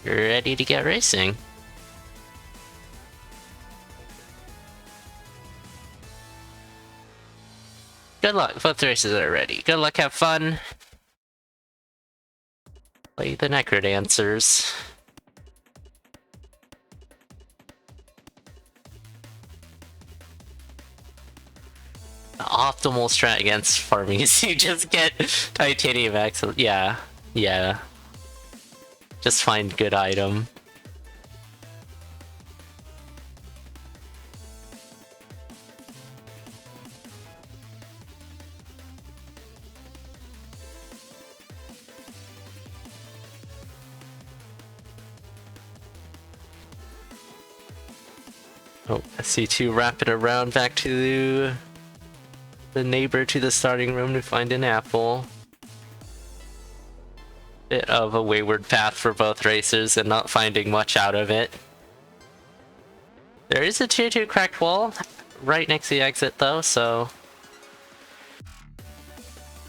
ready to get racing. Good luck. Both races are ready. Good luck, have fun. Play the Necrodancers. The optimal strat against farming is you just get titanium axle. Yeah. Just find good item. Oh, SC2 wrap it around back to the neighbor to the starting room to find an apple. Bit of a wayward path for both racers and not finding much out of it. There is a tier 2 cracked wall right next to the exit though, so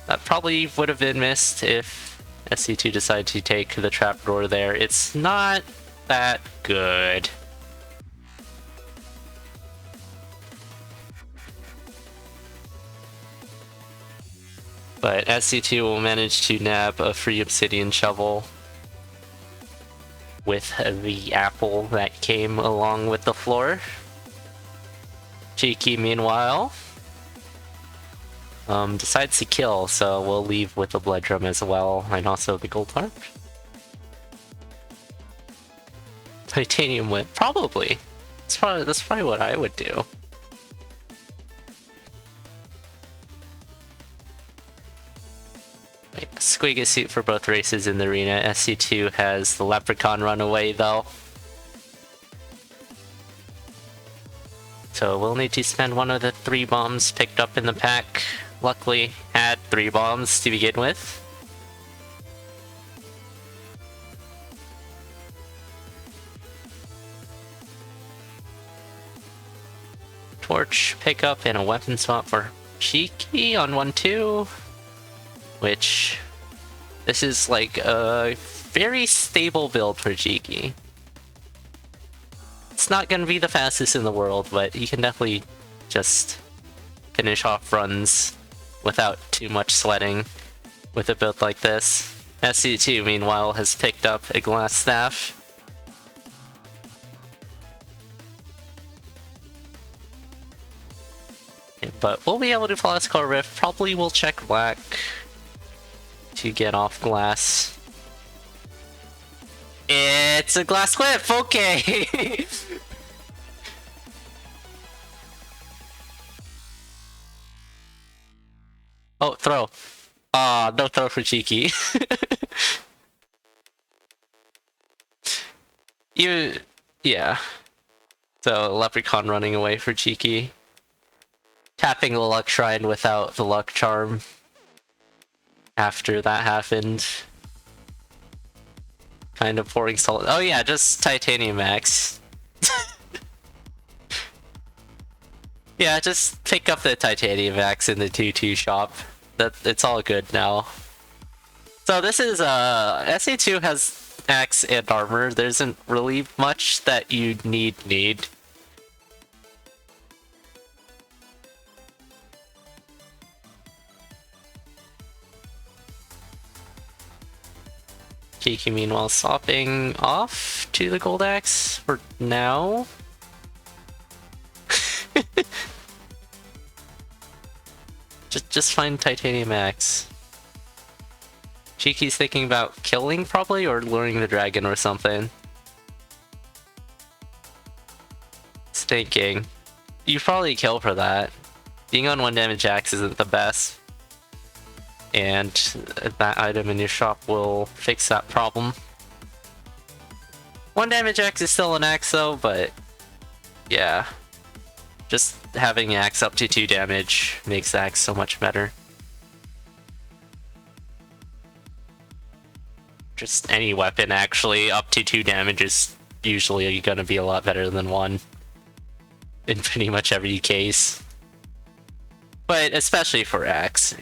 that probably would have been missed if SC2 decided to take the trapdoor there. It's not that good. But SC2 will manage to nab a free obsidian shovel with the apple that came along with the floor. Cheeky, meanwhile, decides to kill, so we'll leave with the blood drum as well, and also the gold harp. Titanium whip, probably. That's probably what I would do. Squigga suit for both races in the arena. SC2 has the leprechaun runaway though. So we'll need to spend one of the 3 bombs picked up in the pack. Luckily, had 3 bombs to begin with. Torch pickup and a weapon swap for Cheeky on 1-2. Which, this is like a very stable build for Cheeky. It's not gonna be the fastest in the world, but he can definitely just finish off runs without too much sweating with a build like this. SC2, meanwhile, has picked up a glass staff. But we'll be able to flawless core rift. Probably will check black to get off glass. It's a glass whip, okay! Oh, throw. No throw for Cheeky. Yeah. So, Leprechaun running away for Cheeky. Tapping the luck shrine without the luck charm. After that happened. Kind of pouring salt. Oh yeah, just titanium max. Yeah, just pick up the titanium max in the 2-2 shop. It's all good now. So this is SA2 has axe and armor. There isn't really much that you need. Cheeky meanwhile swapping off to the gold axe for now. just find titanium axe. Cheeky's thinking about killing probably, or luring the dragon or something. It's thinking. You probably kill for that. Being on 1 damage axe isn't the best. And that item in your shop will fix that problem. 1 damage axe is still an axe though, but yeah. Just having axe up to 2 damage makes the axe so much better. Just any weapon actually up to 2 damage is usually gonna be a lot better than 1. In pretty much every case. But especially for axe.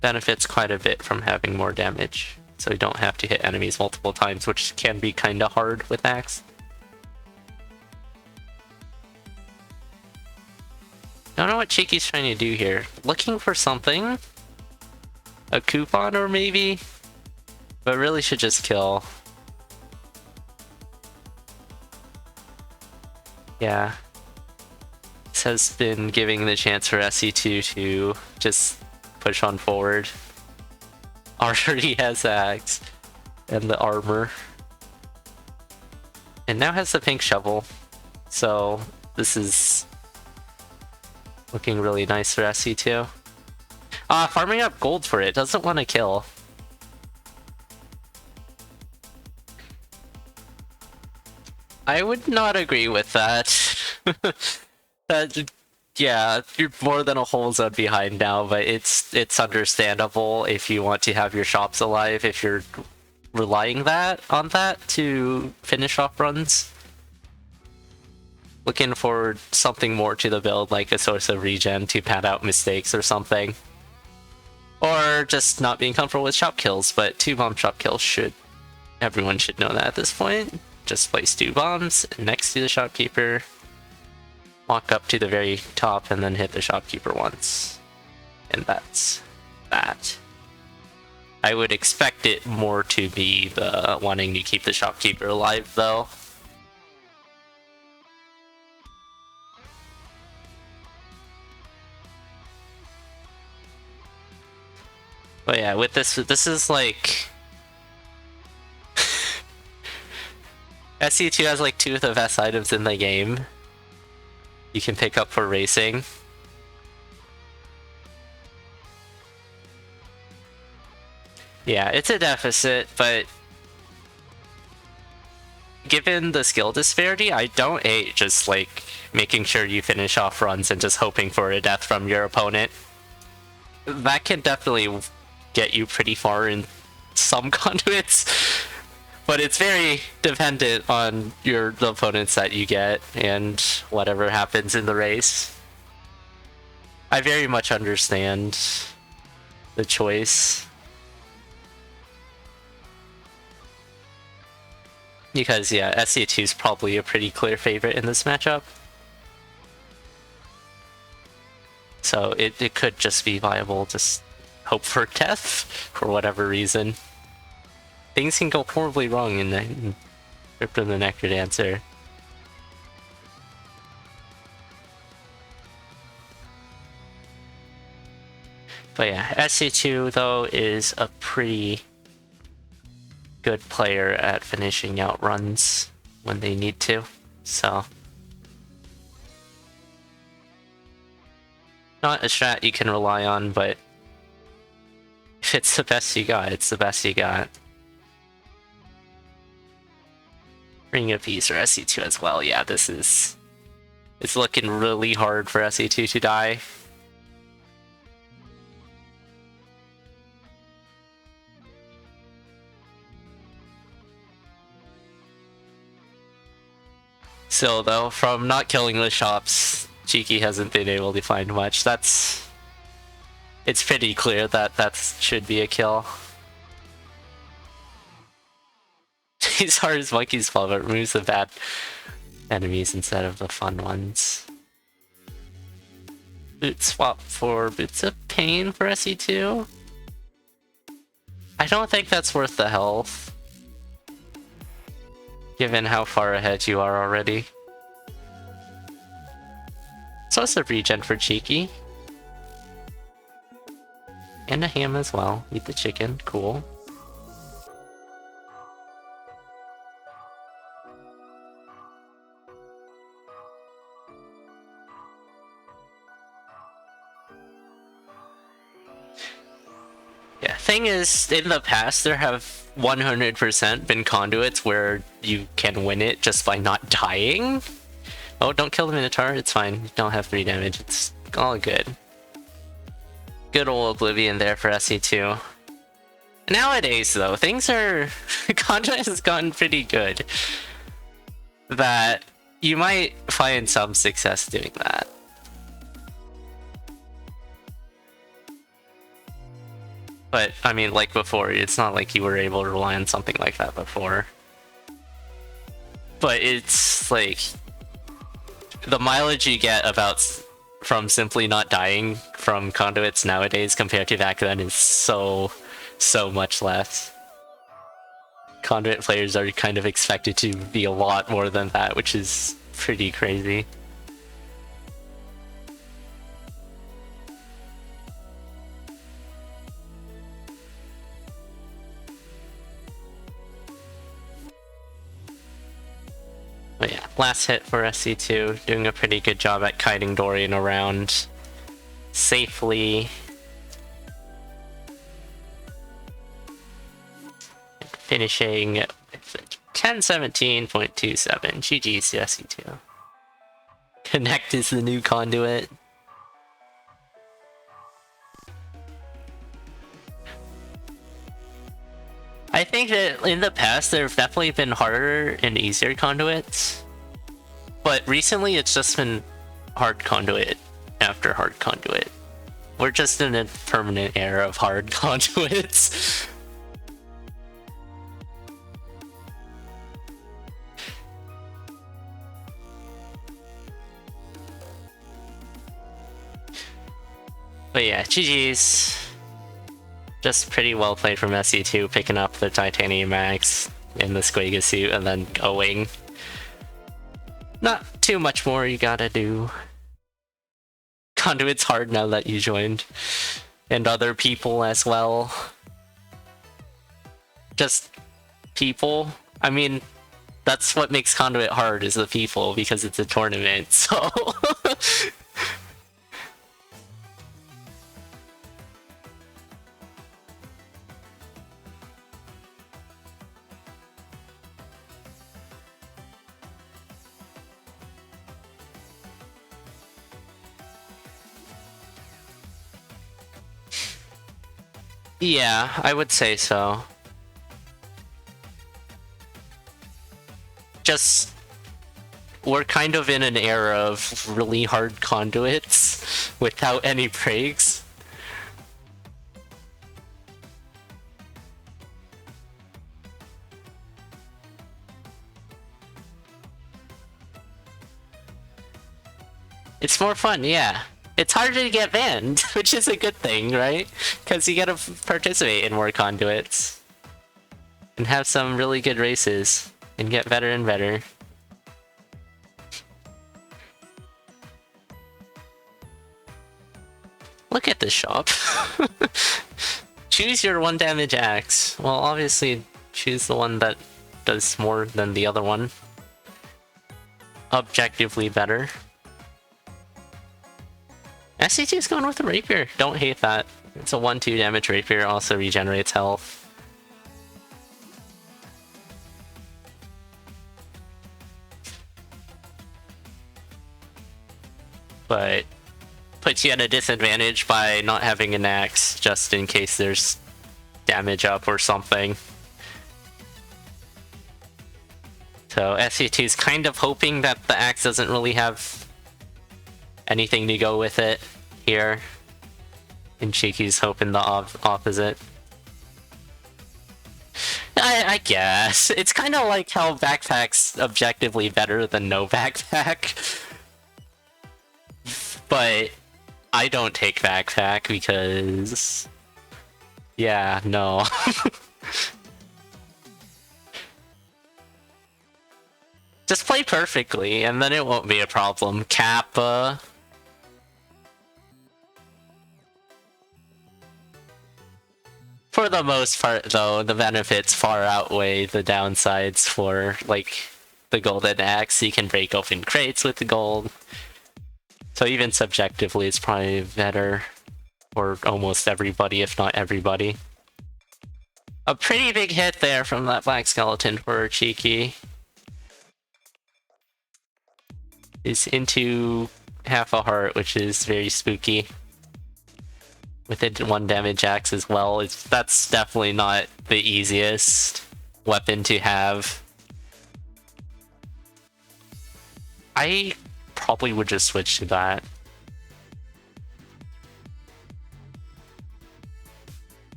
Benefits quite a bit from having more damage. so you don't have to hit enemies multiple times, which can be kind of hard with Axe. Don't know what Cheeky's trying to do here. Looking for something? A coupon or maybe? But really should just kill. Yeah. This has been giving the chance for SC2 to just push on forward. Already has Axe and the armor. And now has the pink shovel. So this is looking really nice for SC2. Farming up gold for it. Doesn't want to kill. I would not agree with that. Yeah, you're more than a whole zone behind now, but it's understandable if you want to have your shops alive, if you're relying on that to finish off runs. Looking for something more to the build, like a source of regen to pad out mistakes or something. Or just not being comfortable with shop kills, but 2-bomb shop kills everyone should know that at this point. Just place 2 bombs next to the shopkeeper, walk up to the very top, and then hit the shopkeeper once. And that's that. I would expect it more to be the wanting to keep the shopkeeper alive, though. But yeah, with this is like... SC2 has like 2 of the best items in the game you can pick up for racing. Yeah, it's a deficit, but given the skill disparity, I don't hate just like making sure you finish off runs and just hoping for a death from your opponent. That can definitely get you pretty far in some conduits, but it's very dependent on the opponents that you get and whatever happens in the race. I very much understand the choice, because yeah, SC2 is probably a pretty clear favorite in this matchup. So it could just be viable, just hope for death for whatever reason. Things can go horribly wrong in Crypt of the Nectar Dancer. But yeah, SC2 though is a pretty good player at finishing out runs when they need to, so not a strat you can rely on, but if it's the best you got, it's the best you got. Ring of Peace or SC2 as well. Yeah, it's looking really hard for SC2 to die. Still though, from not killing the shops, Cheeky hasn't been able to find much. It's pretty clear that should be a kill. These are his monkey's fault, but removes the bad enemies instead of the fun ones. Boot swap for Boots of Pain for SE2? I don't think that's worth the health, given how far ahead you are already. So it's a regen for Cheeky. And a ham as well. Eat the chicken. Cool. Yeah, thing is, in the past there have 100% been conduits where you can win it just by not dying. Oh, don't kill the Minotaur, it's fine. You don't have 3 damage, it's all good. Good old Oblivion there for SE2. Nowadays though, things are... Conduit has gotten pretty good. That you might find some success doing that. But, I mean, like before, it's not like you were able to rely on something like that before. But it's, like, the mileage you get from simply not dying from conduits nowadays compared to back then is so much less. Conduit players are kind of expected to be a lot more than that, which is pretty crazy. But yeah, last hit for SC2, doing a pretty good job at kiting Dorian around safely. Finishing 1017.27. GG's to SC2. Connect is the new conduit. I think that in the past there have definitely been harder and easier conduits, but recently it's just been hard conduit after hard conduit. We're just in a permanent era of hard conduits. But yeah, GG's. Just pretty well played from SC2, picking up the Titanium Max in the Squaga suit and then going. Not too much more you gotta do. Conduit's hard now that you joined. And other people as well. Just people. I mean, that's what makes Conduit hard, is the people, because it's a tournament, so... Yeah, I would say so. Just... we're kind of in an era of really hard conduits without any breaks. It's more fun, yeah. It's harder to get banned, which is a good thing, right? Because you gotta participate in more conduits. And have some really good races. And get better and better. Look at this shop. Choose your 1 damage axe. Well, obviously, choose the one that does more than the other one. Objectively better. SC2 is going with the rapier. Don't hate that. It's a 1-2 damage rapier, also regenerates health. But puts you at a disadvantage by not having an axe, just in case there's damage up or something. So SC2 is kind of hoping that the axe doesn't really have anything to go with it here. And Cheeky's hoping the opposite. I guess. It's kind of like how backpack's objectively better than no backpack. But I don't take backpack because... yeah, no. Just play perfectly, and then it won't be a problem. Kappa. For the most part, though, the benefits far outweigh the downsides for, like, the golden axe. You can break open crates with the gold. So even subjectively, it's probably better for almost everybody, if not everybody. A pretty big hit there from that black skeleton for Cheeky. Is into half a heart, which is very spooky. With a 1 damage axe as well, that's definitely not the easiest weapon to have. I probably would just switch to that.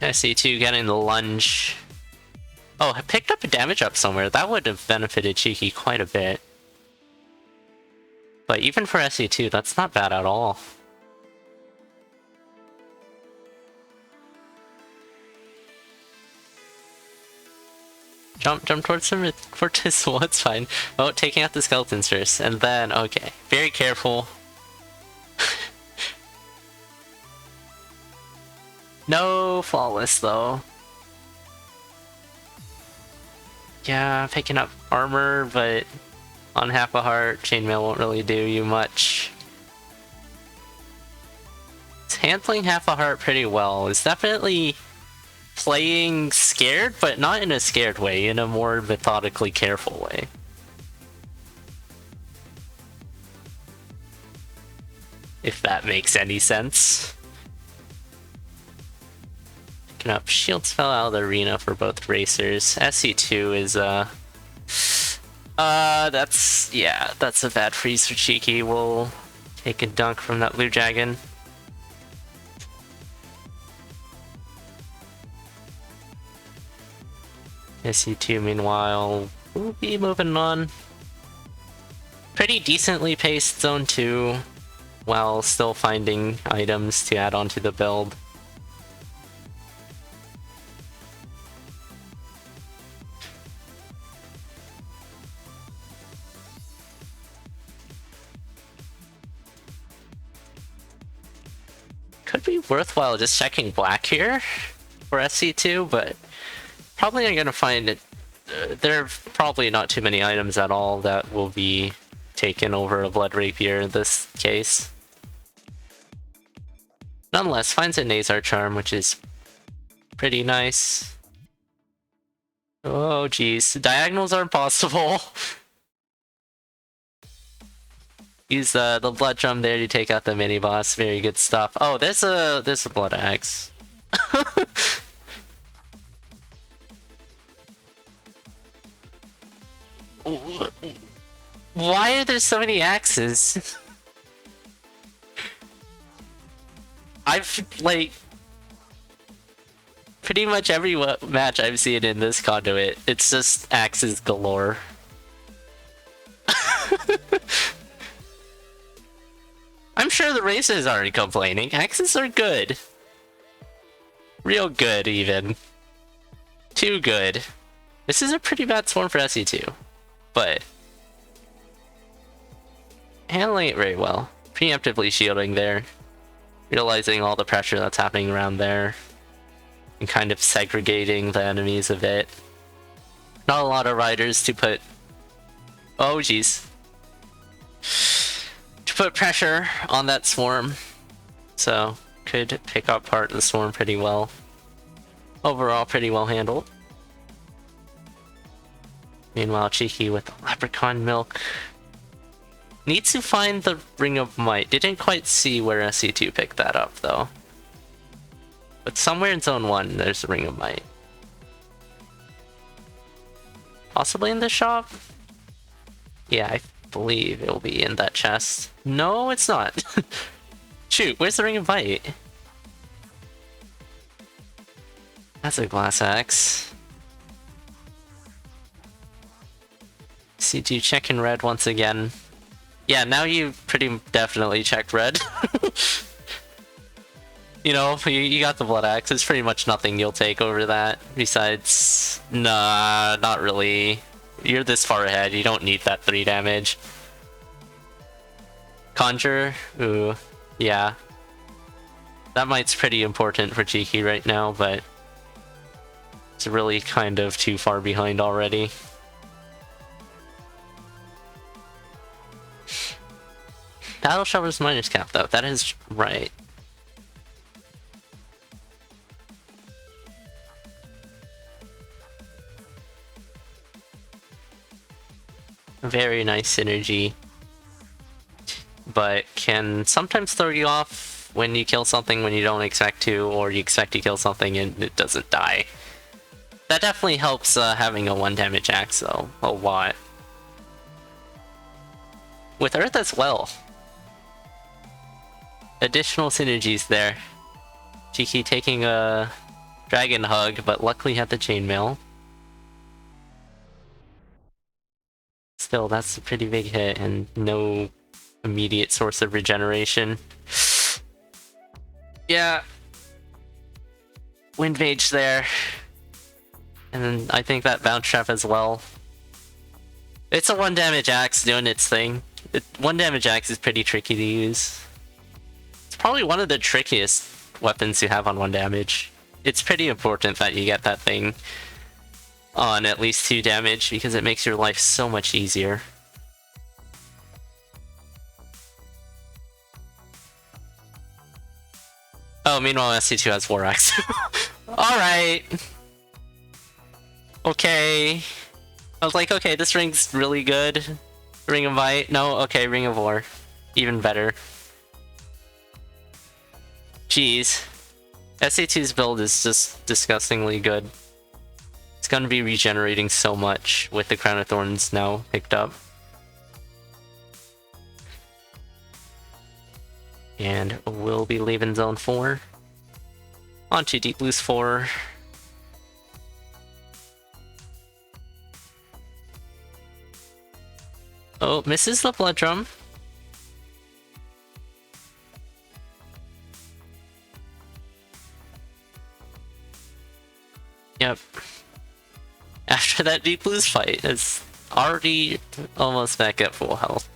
SC2 getting the lunge. Oh, I picked up a damage up somewhere. That would have benefited Cheeky quite a bit. But even for SC2, that's not bad at all. Jump towards him for Tissel, it's fine. Oh, taking out the skeletons first, and then, okay. Very careful. No flawless, though. Yeah, picking up armor, but on half a heart, chainmail won't really do you much. It's handling half a heart pretty well. It's definitely playing scared, but not in a scared way, in a more methodically careful way. If that makes any sense. Picking up shields fell out of the arena for both racers. SC2 is that's a bad freeze for Cheeky. We'll take a dunk from that blue dragon. SC2 meanwhile will be moving on. Pretty decently paced zone 2 while still finding items to add onto the build. Could be worthwhile just checking black here for SC2, but probably not gonna find it. There are probably not too many items at all that will be taken over a Blood Rapier in this case. Nonetheless, finds a Nazar Charm, which is pretty nice. Oh geez, diagonals are impossible. Use the blood drum there to take out the mini boss. Very good stuff. Oh, there's a blood axe. Why are there so many axes? I've like pretty much every match I've seen in this conduit, it's just axes galore. I'm sure the racers aren't complaining. Axes are good. Real good, even. Too good. This is a pretty bad swarm for SE2, but handling it very well. Preemptively shielding there. Realizing all the pressure that's happening around there. And kind of segregating the enemies a bit. Not a lot of riders to put... Oh, jeez. To put pressure on that swarm. So, could pick up part of the swarm pretty well. Overall, pretty well handled. Meanwhile, Cheeky with the leprechaun milk. Needs to find the Ring of Might. Didn't quite see where SC2 picked that up, though. But somewhere in Zone 1, there's the Ring of Might. Possibly in the shop? Yeah, I believe it will be in that chest. No, it's not. Shoot, where's the Ring of Might? That's a glass axe. C2 checking red once again. Yeah, now you pretty definitely checked red. You know, you got the blood axe. There's pretty much nothing you'll take over that. Besides, nah, not really. You're this far ahead. You don't need that 3 damage. Conjure, ooh, yeah. That might's pretty important for Cheeky right now, but it's really kind of too far behind already. Battle Shovel's Miner's Cap, though. That is right. Very nice synergy. But can sometimes throw you off when you kill something when you don't expect to, or you expect to kill something and it doesn't die. That definitely helps having a 1 damage axe, though, a lot. With Earth as well. Additional synergies there. Cheeky taking a Dragon Hug, but luckily had the chainmail. Still, that's a pretty big hit and no immediate source of regeneration. Yeah. Wind Mage there. And then I think that Bounce Trap as well. It's a 1 damage axe doing its thing. 1 damage axe is pretty tricky to use. It's probably one of the trickiest weapons you have on 1 damage. It's pretty important that you get that thing on at least 2 damage because it makes your life so much easier. Oh, meanwhile SC2 has War Axe. Alright. Okay. I was like, okay, this ring's really good. Ring of Might? No, okay, Ring of War. Even better. Jeez. SC2's build is just disgustingly good. It's gonna be regenerating so much with the Crown of Thorns now picked up. And we'll be leaving Zone 4. Onto Deep Blues 4. Oh, misses the Blood Drum. Yep. After that Deep Blues fight, it's already almost back at full health.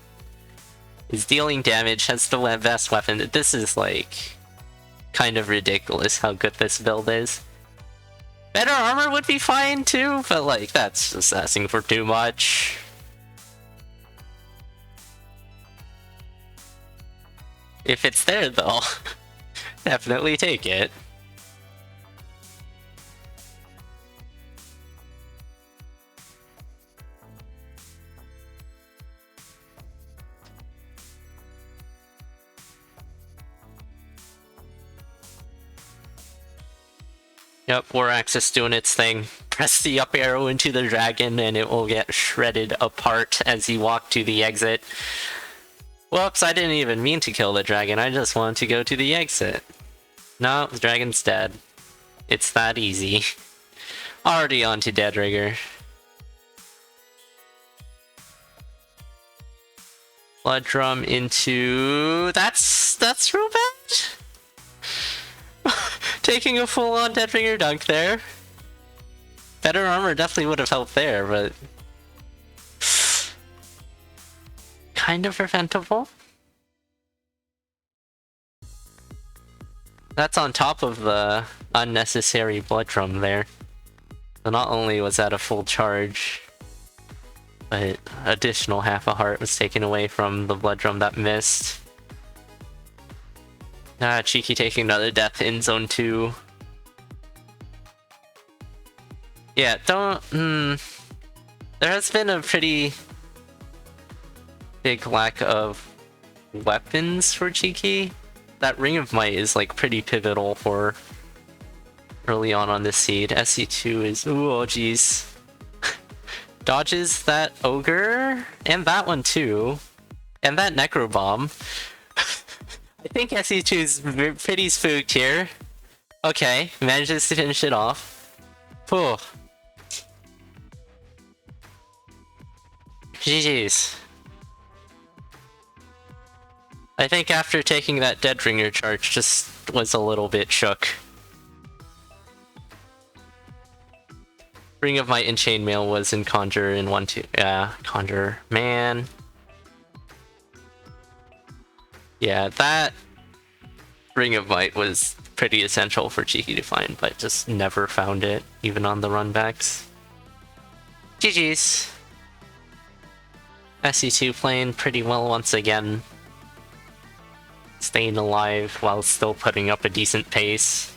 He's dealing damage, has the best weapon. This is like kind of ridiculous how good this build is. Better armor would be fine too, but like that's just asking for too much. If it's there though, definitely take it. Yep, War Axe is doing its thing. Press the up arrow into the dragon and it will get shredded apart as you walk to the exit. Whoops, I didn't even mean to kill the dragon, I just wanted to go to the exit. No, the dragon's dead. It's that easy. Already on to Dead Rigger. Blood Drum into... That's real bad? Taking a full-on Dead Rigger dunk there. Better armor definitely would have helped there, but... kind of preventable. That's on top of the unnecessary Blood Drum there. So not only was that a full charge, but additional half a heart was taken away from the Blood Drum that missed. Ah, Cheeky taking another death in Zone 2. Yeah, don't... There has been a pretty big lack of weapons for Cheeky. That Ring of Might is like pretty pivotal for early on this seed. SC2 is... Ooh, oh geez. Dodges that Ogre, and that one too. And that Necro Bomb. I think SC2 is pretty spooked here. Okay, manages to finish it off. Whew. GG's. I think after taking that Dead Ringer charge, just was a little bit shook. Ring of Might and Chainmail was in Conjure in 1-2. Yeah, Conjure. Man. Yeah, that Ring of Might was pretty essential for Cheeky to find, but just never found it, even on the runbacks. GG's. SC2 playing pretty well once again. Staying alive while still putting up a decent pace.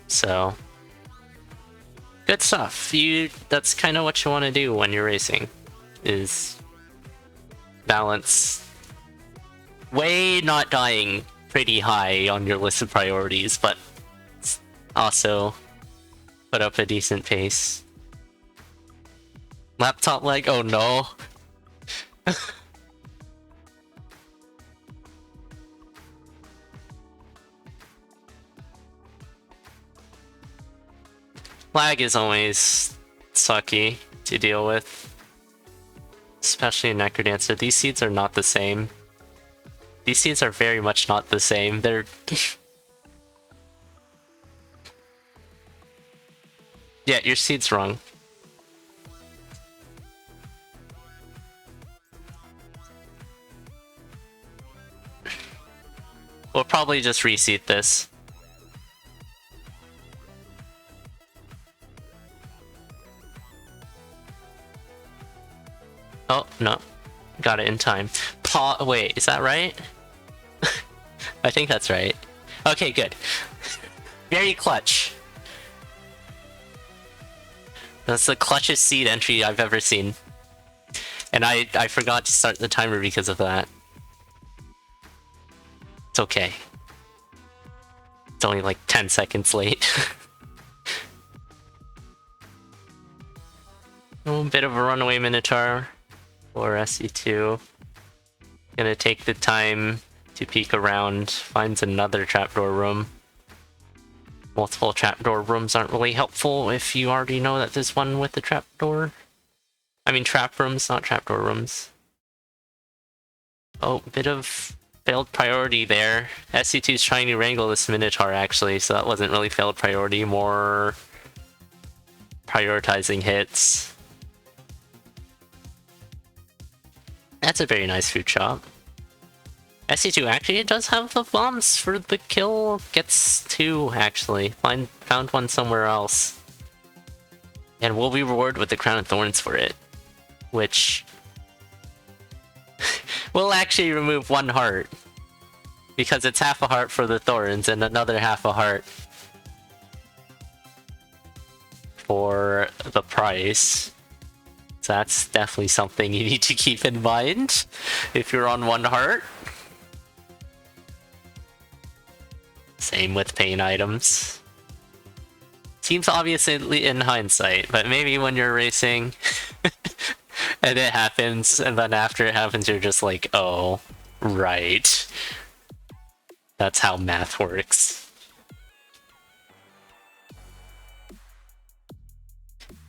So, good stuff. That's kind of what you want to do when you're racing, is balance way not dying pretty high on your list of priorities, but also put up a decent pace. Laptop lag? Oh no. Lag is always sucky to deal with. Especially in Necrodancer. These seeds are not the same. These seeds are very much not the same. They're... yeah, your seed's wrong. We'll probably just reseed this. Oh, no. Got it in time. Wait, is that right? I think that's right. Okay, good. Very clutch. That's the clutchest seed entry I've ever seen. And I forgot to start the timer because of that. It's okay. It's only like 10 seconds late. A bit of a runaway Minotaur for SC2. Gonna take the time to peek around, finds another trapdoor room. Multiple trapdoor rooms aren't really helpful if you already know that there's one with the trapdoor. I mean trap rooms, not trapdoor rooms. Oh, bit of failed priority there. SC2 is trying to wrangle this Minotaur actually, so that wasn't really failed priority, more prioritizing hits. That's a very nice food shop. SC2 actually does have the bombs for the kill. Gets 2 actually. Found one somewhere else. And will be rewarded with the Crown of Thorns for it. Which will actually remove 1 heart. Because it's half a heart for the Thorns and another half a heart for the price. So that's definitely something you need to keep in mind if you're on 1 heart. Same with pain items. Seems obvious in hindsight, but maybe when you're racing and it happens, and then after it happens you're just like, oh, right. That's how math works.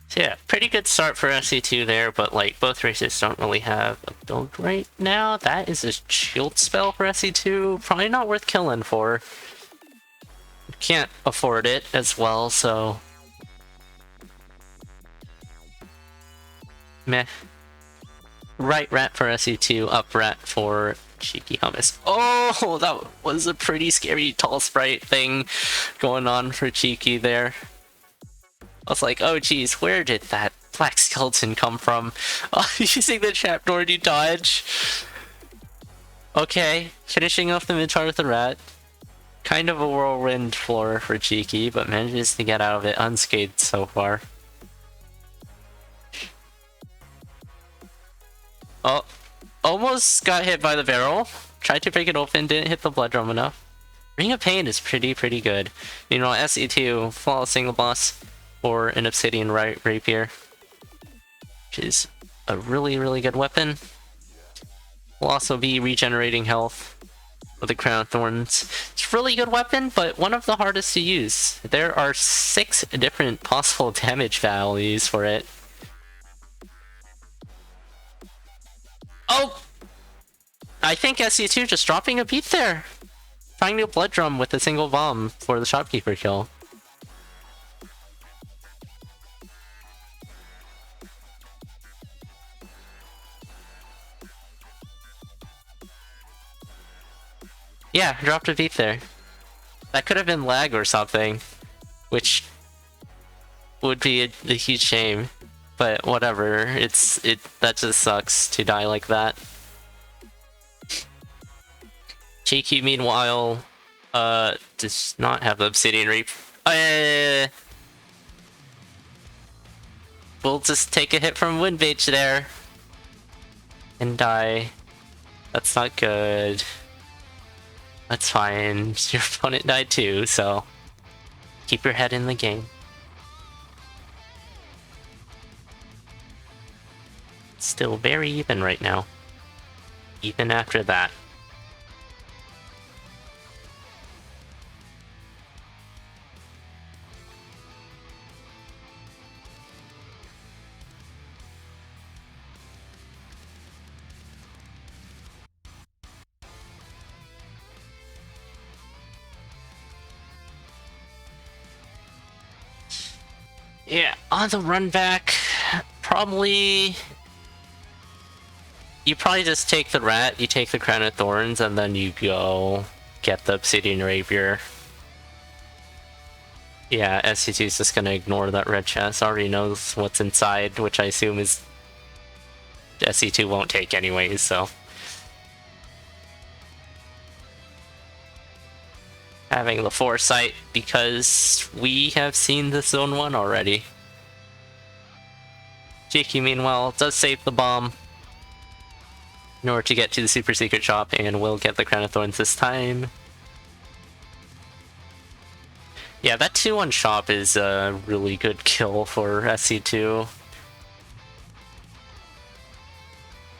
So yeah, pretty good start for SC2 there, but like both races don't really have a build right now. That is a shield spell for SC2, probably not worth killing for. Can't afford it as well, so meh. Right rat for SC2, up rat for Cheeky Hummus. Oh, that was a pretty scary tall sprite thing going on for Cheeky there. I was like, oh geez, where did that black skeleton come from? Oh, using the trapdoor to dodge. Okay, finishing off the Minotaur with the rat. Kind of a whirlwind floor for Cheeky, but manages to get out of it unscathed so far. Oh, almost got hit by the barrel. Tried to break it open, didn't hit the blood drum enough. Ring of Pain is pretty good. You know, SE2, flawless single boss, or an Obsidian Rapier, which is a really good weapon. Will also be regenerating health with the Crown of Thorns. It's a really good weapon, but one of the hardest to use. There are 6 different possible damage values for it. Oh! I think SC2 just dropping a beat there. Trying to blood drum with a single bomb for the shopkeeper kill. Yeah, dropped a beat there. That could have been lag or something, which would be a huge shame. But whatever, that just sucks to die like that. Cheeky, meanwhile, does not have the Obsidian Reap. We'll just take a hit from Windmage there. And die. That's not good. That's fine. Your opponent died too, so keep your head in the game. Still very even right now. Even after that. Yeah, on the run back, probably... You probably just take the rat, you take the crown of thorns, and then you go get the obsidian rapier. Yeah, SC2 is just gonna ignore that red chest, already knows what's inside, which I assume is SC2 won't take anyways, so... Having the foresight, because we have seen the Zone 1 already. Cheeky, meanwhile, does save the bomb in order to get to the super secret shop, and will get the crown of thorns this time. Yeah, that 2-1 shop is a really good kill for SC2.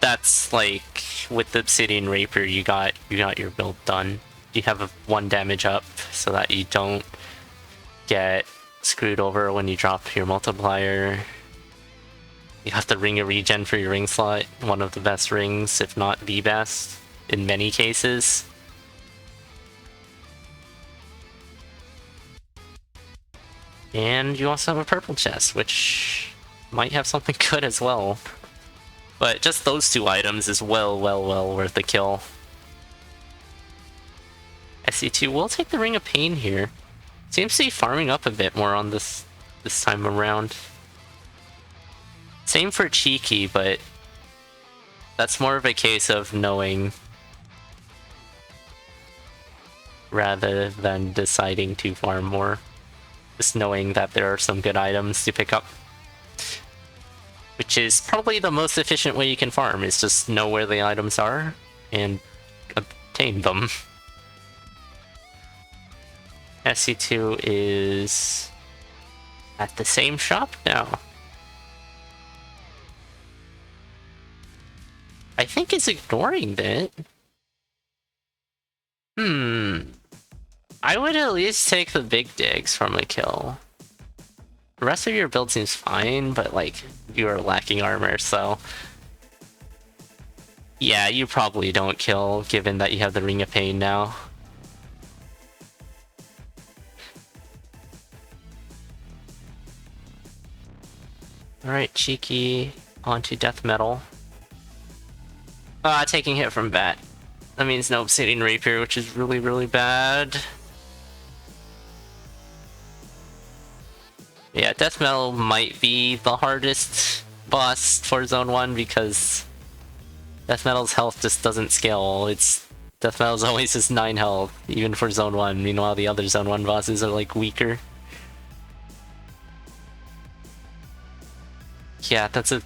That's like, with the obsidian rapier, you got your build done. You have a 1 damage up so that you don't get screwed over when you drop your multiplier. You have the ring of regen for your ring slot, one of the best rings, if not the best, in many cases. And you also have a purple chest, which might have something good as well. But just those 2 items is well worth the kill. SC2 will take the Ring of Pain here. Seems to be farming up a bit more on this time around. Same for Cheeky, but that's more of a case of knowing rather than deciding to farm more. Just knowing that there are some good items to pick up. Which is probably the most efficient way you can farm, is just know where the items are and obtain them. SC2 is at the same shop now. I think it's ignoring it. I would at least take the big digs from a kill. The rest of your build seems fine, but like, you are lacking armor, so... Yeah, you probably don't kill, given that you have the Ring of Pain now. Alright, Cheeky onto Death Metal. Taking hit from Bat. That means no Obsidian Rapier, which is really bad. Yeah, Death Metal might be the hardest boss for Zone 1 because Death Metal's health just doesn't scale. Death Metal's always just 9 health, even for Zone 1. Meanwhile, the other Zone 1 bosses are like weaker. Yeah, that's a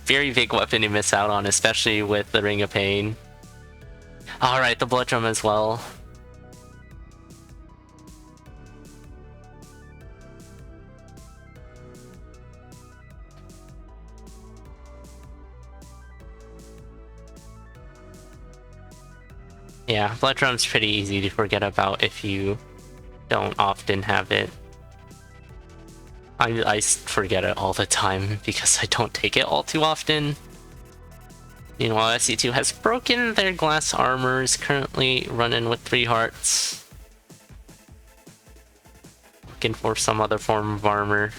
very big weapon to miss out on, especially with the Ring of Pain. Alright, the Blood Drum as well. Yeah, Blood Drum's pretty easy to forget about if you don't often have it. I forget it all the time because I don't take it all too often. Meanwhile, SC2 has broken their glass armors, currently running with 3 hearts. Looking for some other form of armor.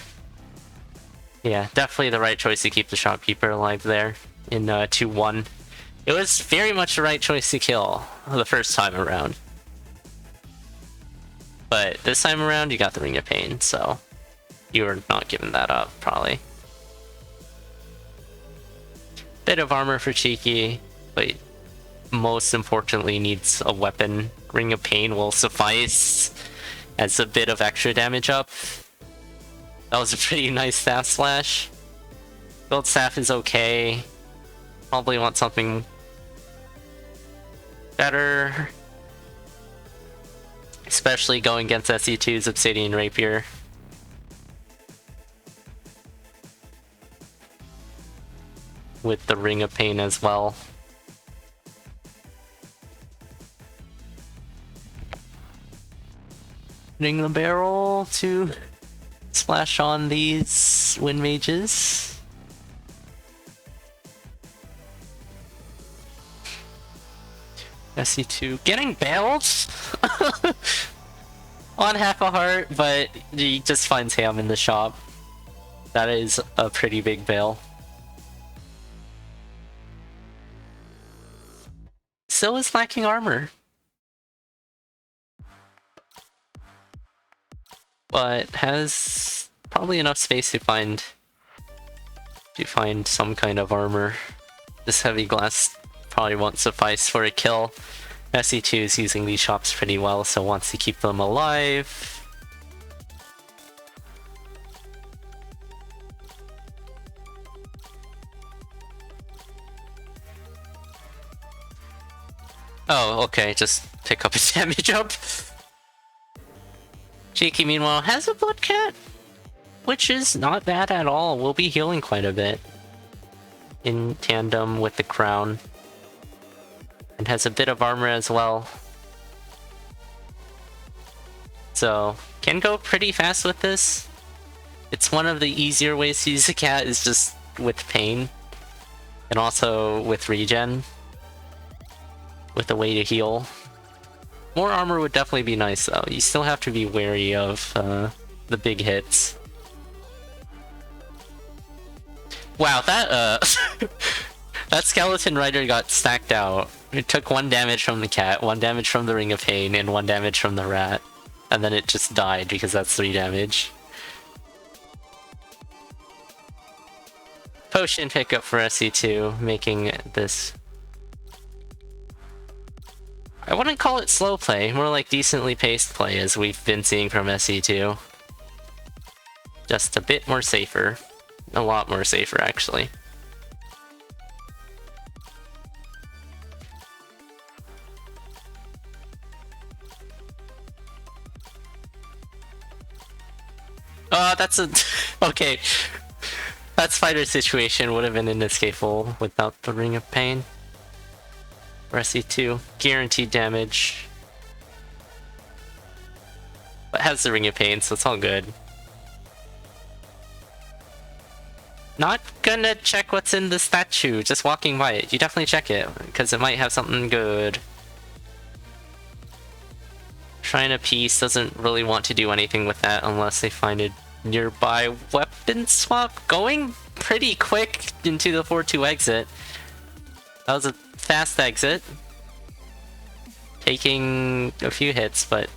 Yeah, definitely the right choice to keep the shopkeeper alive there in 2-1. It was very much the right choice to kill the first time around. But this time around, you got the Ring of Pain, so you are not giving that up, probably. Bit of armor for Cheeky, but most importantly needs a weapon. Ring of Pain will suffice as a bit of extra damage up. That was a pretty nice staff slash. Build staff is okay. Probably want something better. Especially going against SC2's Obsidian Rapier. With the Ring of Pain as well. Hitting the barrel to splash on these Wind Mages. SC2 getting bailed on half a heart, but he just finds Ham in the shop. That is a pretty big bail. Still is lacking armor. But has probably enough space to find some kind of armor. This heavy glass probably won't suffice for a kill. SC2 is using these shops pretty well, so wants to keep them alive. Oh, okay, just pick up a damage up. Cheeky, meanwhile, has a blood cat, which is not bad at all. We'll be healing quite a bit in tandem with the crown. And has a bit of armor as well. So, can go pretty fast with this. It's one of the easier ways to use a cat, is just with pain. And also with regen. With a way to heal. More armor would definitely be nice though. You still have to be wary of the big hits. Wow, that that skeleton rider got stacked out. It took 1 damage from the cat, 1 damage from the Ring of Pain, and 1 damage from the rat. And then it just died because that's 3 damage. Potion pickup for SC2, making this... I wouldn't call it slow play, more like decently paced play as we've been seeing from SC2. Just a bit more safer. A lot more safer, actually. That's a... okay. That spider situation would have been inescapable without the Ring of Pain. For SC2, guaranteed damage. But has the Ring of Pain, so it's all good. Not gonna check what's in the statue, just walking by it. You definitely check it, because it might have something good. Shrine of Peace doesn't really want to do anything with that unless they find a nearby weapon swap. Going pretty quick into the 4-2 exit. That was a fast exit. Taking a few hits, but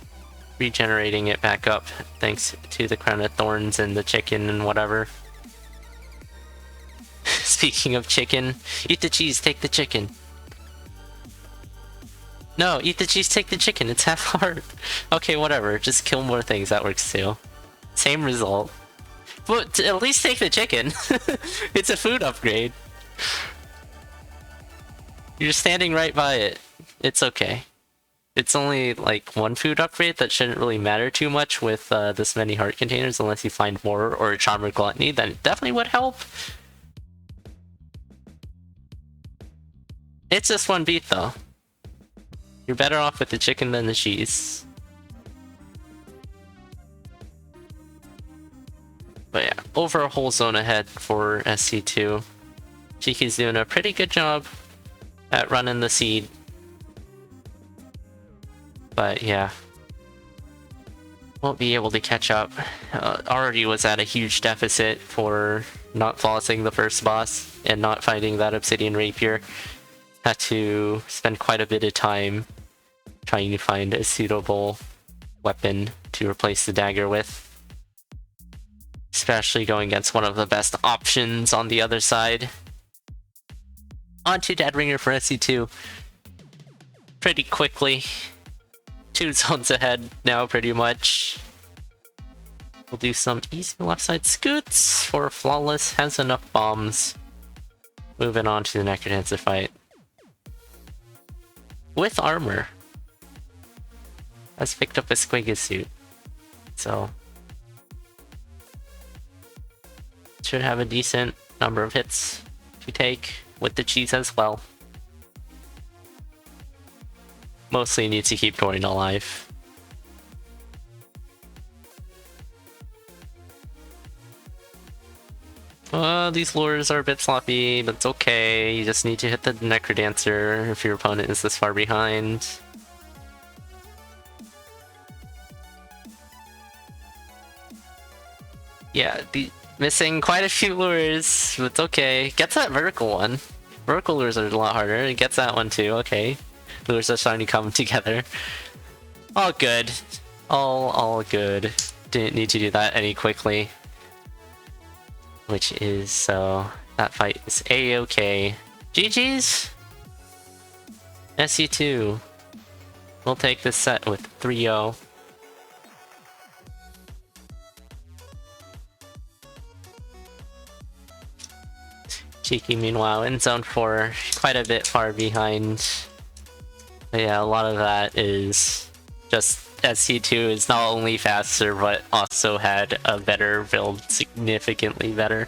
regenerating it back up thanks to the Crown of Thorns and the chicken and whatever. Speaking of chicken, eat the cheese, take the chicken. No, eat the cheese, take the chicken, it's half heart. Okay, whatever, just kill more things, that works too. Same result. But at least take the chicken. It's a food upgrade. You're standing right by it. It's okay. It's only like 1 food upgrade that shouldn't really matter too much with this many heart containers unless you find more or a Charmer Gluttony, then it definitely would help. It's just 1 beat though. You're better off with the chicken than the cheese. But yeah, over a whole zone ahead for SC2. Cheeky's doing a pretty good job at running the seed. But yeah, won't be able to catch up. Already was at a huge deficit for not flossing the first boss and not finding that Obsidian Rapier. Had to spend quite a bit of time trying to find a suitable weapon to replace the dagger with. Especially going against one of the best options on the other side. On to Deadringer for SC2. Pretty quickly. 2 zones ahead now, pretty much. We'll do some easy left side scoots for Flawless. Has enough bombs. Moving on to the Necrodancer fight. With armor. Has picked up a Squigga suit. So should have a decent number of hits to take with the cheese as well. Mostly needs to keep Dorian alive. These lures are a bit sloppy, but it's okay. You just need to hit the Necrodancer if your opponent is this far behind. Yeah, Missing quite a few lures, but it's okay. Gets that vertical one. Vertical lures are a lot harder. It gets that one too, okay. Lures are starting to come together. All good. All good. Didn't need to do that any quickly. Which is, so... That fight is A-okay. GG's! SC2. We'll take this set with 3-0. Cheeky, meanwhile, in Zone 4, quite a bit far behind. But yeah, a lot of that is just SC2 is not only faster, but also had a better build, significantly better.